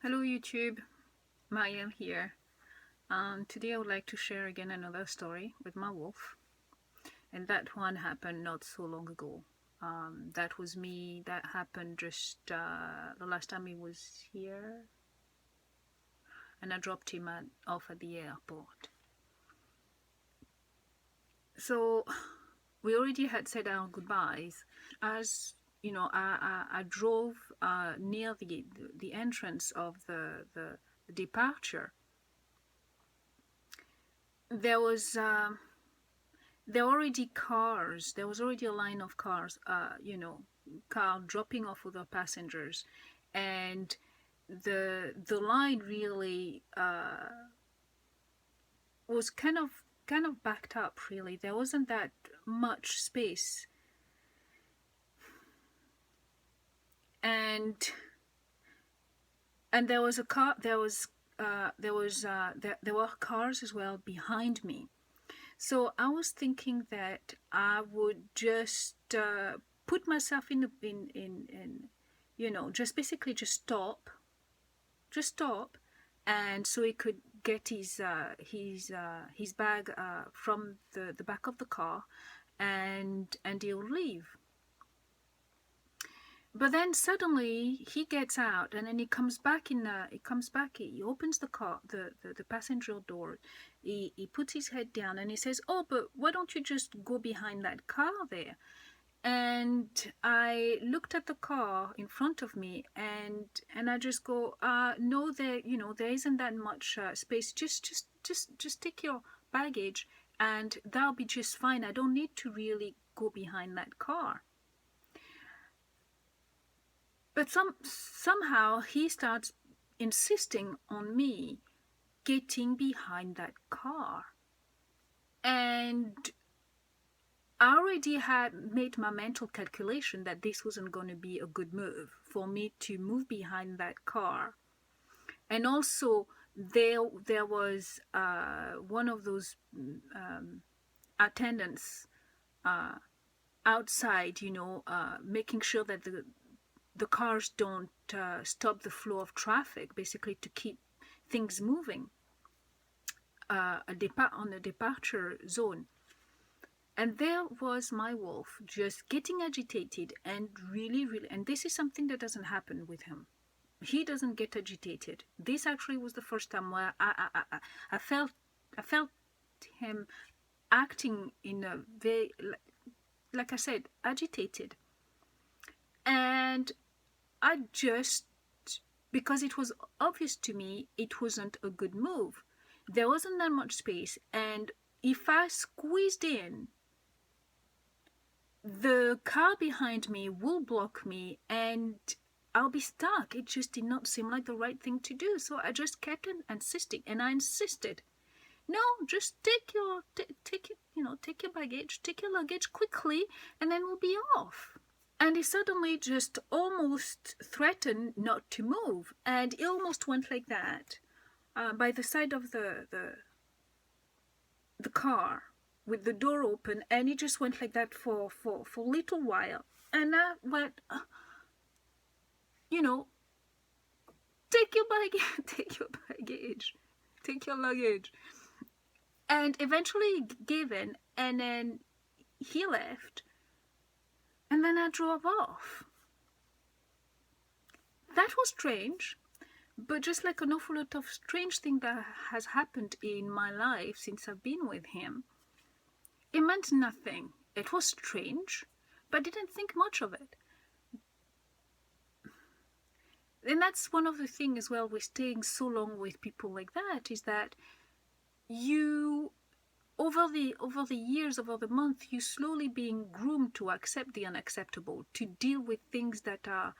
Hello YouTube, Marielle here. Today I would like to share again another story with my wolf, and that one happened not so long ago. That was me. That happened just the last time he was here, and I dropped him off at the airport. So we already had said our goodbyes. As you know, I drove near the entrance of the departure. There was there were already cars. There was already a line of cars. Car dropping off other passengers, and the line really was kind of backed up. Really, there wasn't that much space, and there was a car. There were cars as well behind me. So I was thinking that I would just put myself in just basically just stop, and so he could get his bag from the back of the car, and he'll leave. But then suddenly he gets out, and then he comes back he opens the car, the passenger door. He puts his head down and he says, "Oh, but why don't you just go behind that car there?" And I looked at the car in front of me, and I just go, "No, there isn't that much space. Just take your baggage, and that'll be just fine. I don't need to really go behind that car." But somehow he starts insisting on me getting behind that car. And I already had made my mental calculation that this wasn't going to be a good move for me to move behind that car. And also there was one of those attendants outside, making sure that the cars don't stop the flow of traffic, basically to keep things moving on a departure zone. And there was my wolf just getting agitated and really, and this is something that doesn't happen with him. He doesn't get agitated. This actually was the first time where I felt him acting in a very, like I said, agitated. And I just, because it was obvious to me it wasn't a good move. There wasn't that much space, and if I squeezed in, the car behind me will block me and I'll be stuck. It just did not seem like the right thing to do. So I just kept insisting, and I insisted, "No, just take your baggage, take your luggage quickly, and then we'll be off." And he suddenly just almost threatened not to move, and he almost went like that by the side of the car with the door open, and he just went like that for a little while. And I went, take your baggage, take your luggage. And eventually he gave in, and then he left. And then I drove off. That was strange, but just like an awful lot of strange thing that has happened in my life since I've been with him, it meant nothing. It was strange, but I didn't think much of it. And that's one of the things as well with staying so long with people like that, is that you, over the years, over the month, you slowly being groomed to accept the unacceptable, to deal with things that are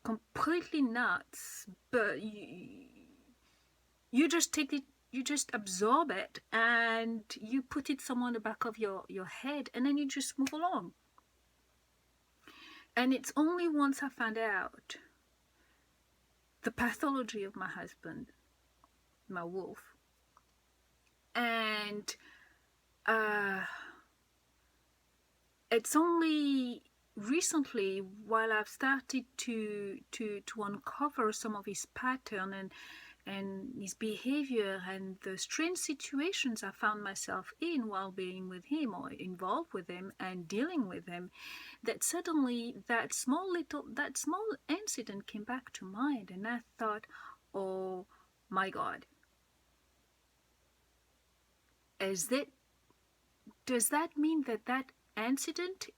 completely nuts, but you just take it, you just absorb it, and you put it somewhere on the back of your head, and then you just move along. And it's only once I found out the pathology of my husband, my wolf, and it's only recently, while I've started to uncover some of his pattern and his behavior and the strange situations I found myself in while being with him or involved with him and dealing with him, that suddenly that small incident came back to mind, and I thought, oh my God, does that mean that that incident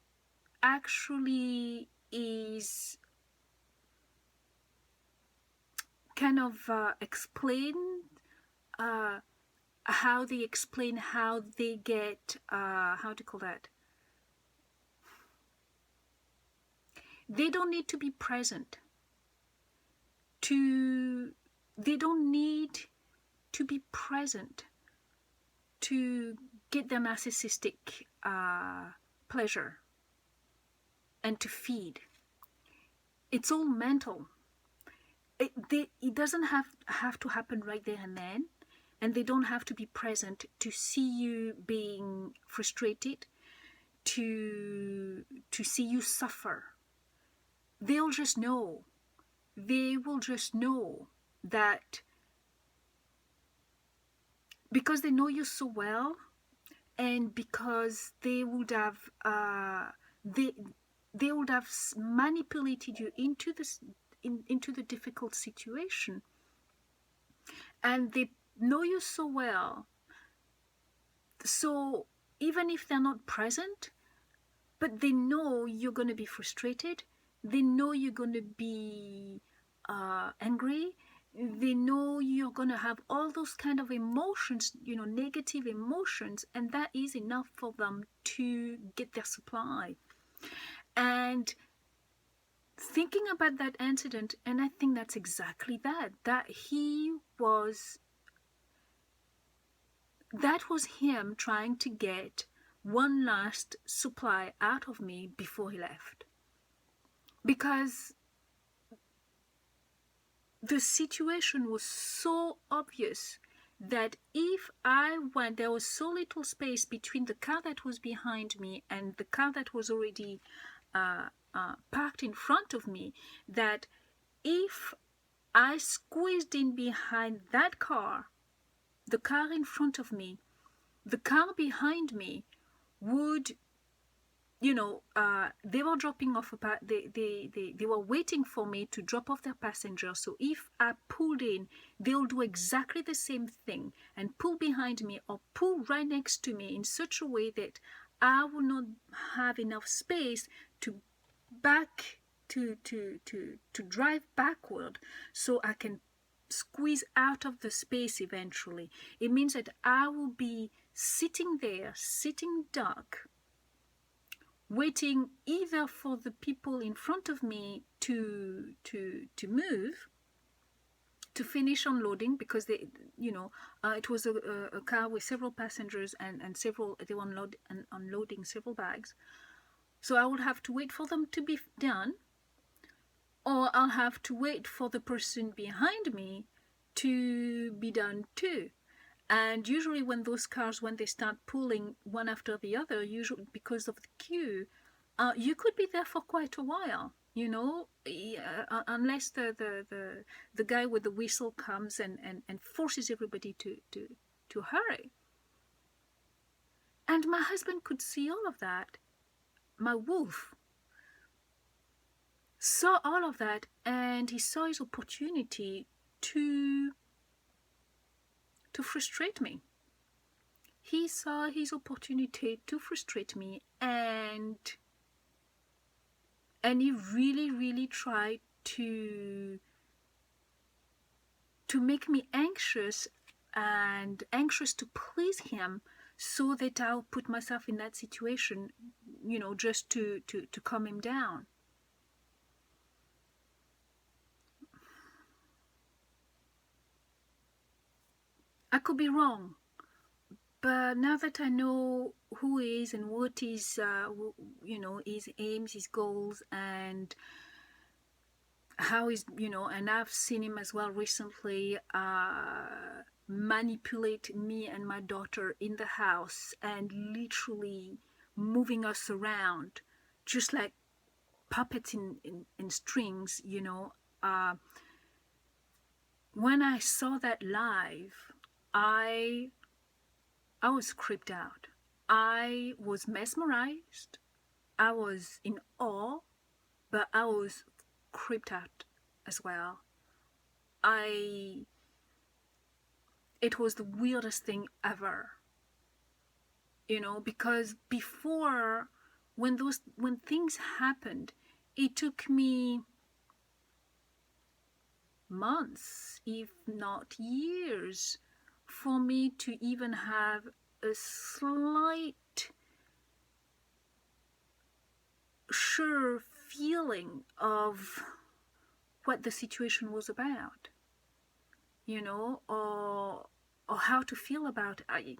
actually is kind of explain how they get how to call that, they don't need to be present to they don't need to be present to get their narcissistic pleasure and to feed. It's all mental. It doesn't have to happen right there and then, and they don't have to be present to see you being frustrated, to see you suffer. They'll just know. They will just know that because they know you so well, and because they would have they would have manipulated you into this into the difficult situation, and they know you so well, so even if they're not present, but they know you're going to be frustrated, they know you're going to be angry, they know you're going to have all those kind of emotions, negative emotions, and that is enough for them to get their supply. And thinking about that incident, and I think that's exactly that was him trying to get one last supply out of me before he left. Because the situation was so obvious that if I went, there was so little space between the car that was behind me and the car that was already parked in front of me, that if I squeezed in behind that car, the car in front of me, the car behind me would, they were dropping off they were waiting for me to drop off their passenger. So if I pulled in, they'll do exactly the same thing and pull behind me or pull right next to me in such a way that I will not have enough space to drive backward, so I can squeeze out of the space eventually. It means that I will be sitting there, sitting duck, waiting either for the people in front of me to move, to finish unloading, because they, it was a car with several passengers and several, they were unloading several bags. So I would have to wait for them to be done, or I'll have to wait for the person behind me to be done too. And usually when those cars, when they start pulling one after the other, usually because of the queue, you could be there for quite a while, unless the guy with the whistle comes and forces everybody to hurry. And my husband could see all of that. My wolf saw all of that, and he saw his opportunity to frustrate me. He saw his opportunity to frustrate me, and he really, really tried to make me anxious to please him, so that I'll put myself in that situation, just to calm him down. I could be wrong, but now that I know who he is and what is, his aims, his goals, and how he's, and I've seen him as well recently manipulate me and my daughter in the house and literally moving us around, just like puppets in strings, you know. When I saw that live, I was creeped out. I was mesmerized. I was in awe, but I was creeped out as well. It was the weirdest thing ever, you know, because before, when things happened, it took me months, if not years, for me to even have a slight sure feeling of what the situation was about, you know, or how to feel about it.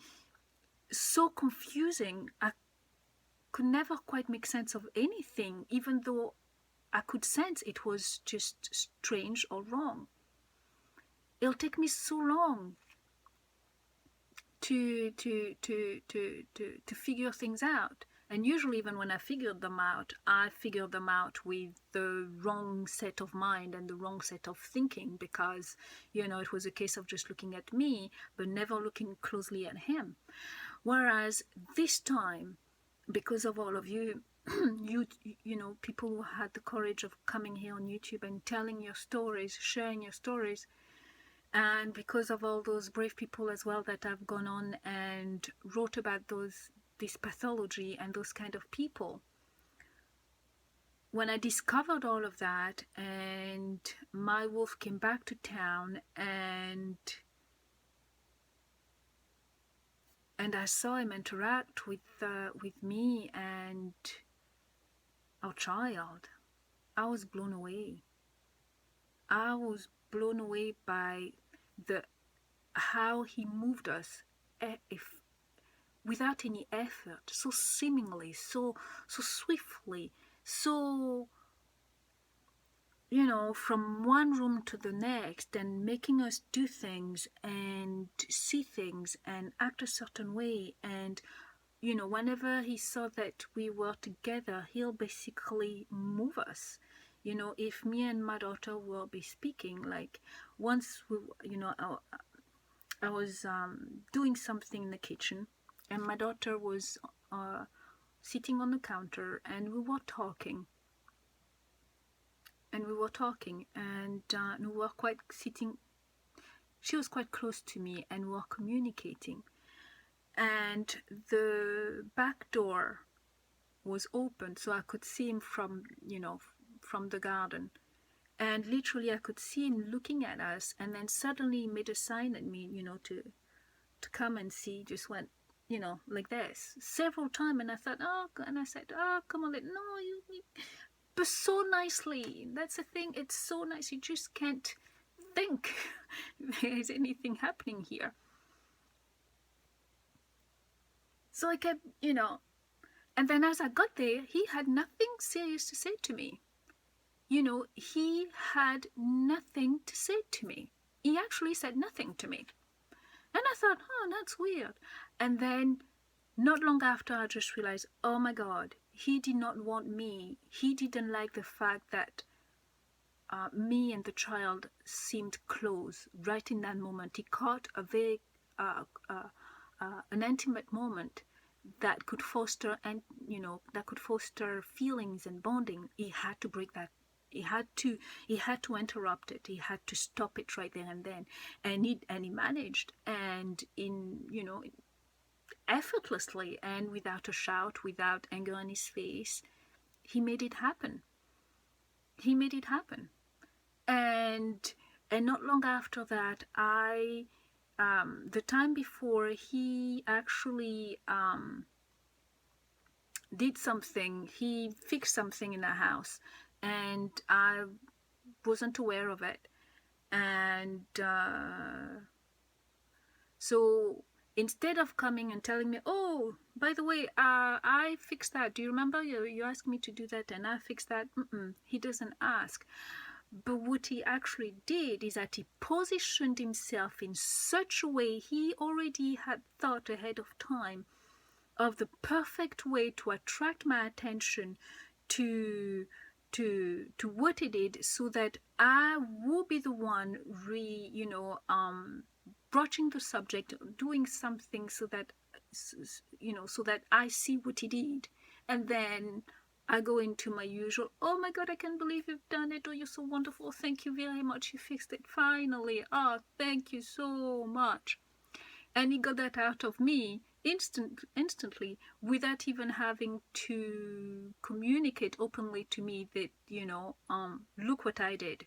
So confusing. I could never quite make sense of anything, even though I could sense it was just strange or wrong. It'll take me so long to figure things out. And usually, even when I figured them out with the wrong set of mind and the wrong set of thinking, because, you know, it was a case of just looking at me, but never looking closely at him. Whereas this time, because of all of you, you know, people who had the courage of coming here on YouTube and telling your stories, sharing your stories, and because of all those brave people as well that have gone on and wrote about this pathology and those kind of people. When I discovered all of that, and my wolf came back to town, and I saw him interact with me and our child, I was blown away. I was blown away by how he moved us, without any effort, so seemingly, so swiftly, so, you know, from one room to the next, and making us do things and see things and act a certain way. And, you know, whenever he saw that we were together, he'll basically move us. You know, if me and my daughter will be speaking, like once we, you know, I was doing something in the kitchen, and my daughter was sitting on the counter, and we were talking. And we were quite sitting, she was quite close to me, and we were communicating. And the back door was open, so I could see him from, you know, from the garden. And literally I could see him looking at us, and then suddenly he made a sign at me, you know, to come and see. Just went, you know, like this several times, and I thought, oh, and I said, oh, come on, no, you, but so nicely. That's the thing, it's so nice, you just can't think there's anything happening here. So I kept, you know, and then as I got there, he had nothing serious to say to me. You know, he had nothing to say to me. He actually said nothing to me. And I thought, oh, that's weird. And then not long after, I just realized, oh my God, he did not want me. He didn't like the fact that me and the child seemed close right in that moment. He caught a very an intimate moment that could foster, and you know, that could foster feelings and bonding. He had to break that. He had to interrupt it. He had to stop it right there and then, and he managed, and in, you know, effortlessly and without a shout, without anger on his face, he made it happen. He made it happen. And not long after that, the time before, he actually did something. He fixed something in the house, and I wasn't aware of it. And so instead of coming and telling me, oh, by the way, I fixed that, do you remember, you asked me to do that and I fixed that, he doesn't ask. But what he actually did is that he positioned himself in such a way, he already had thought ahead of time of the perfect way to attract my attention, to to what he did, so that I will be the one broaching the subject, doing something, so that so that I see what he did, and then I go into my usual, oh my god, I can't believe you've done it, oh you're so wonderful, thank you very much, you fixed it finally, oh thank you so much. And he got that out of me instantly, without even having to communicate openly to me that look what I did.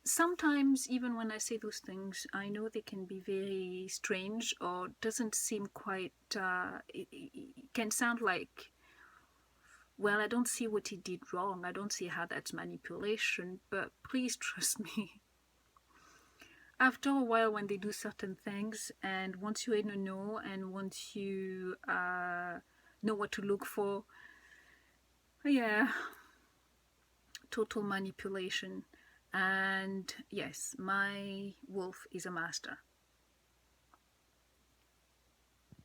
Sometimes even when I say those things, I know they can be very strange, or doesn't seem quite it can sound like, well, I don't see what he did wrong, I don't see how that's manipulation, but please trust me. After a while, when they do certain things, and once you're in a know, and once you know what to look for, yeah, total manipulation. And yes, my wolf is a master.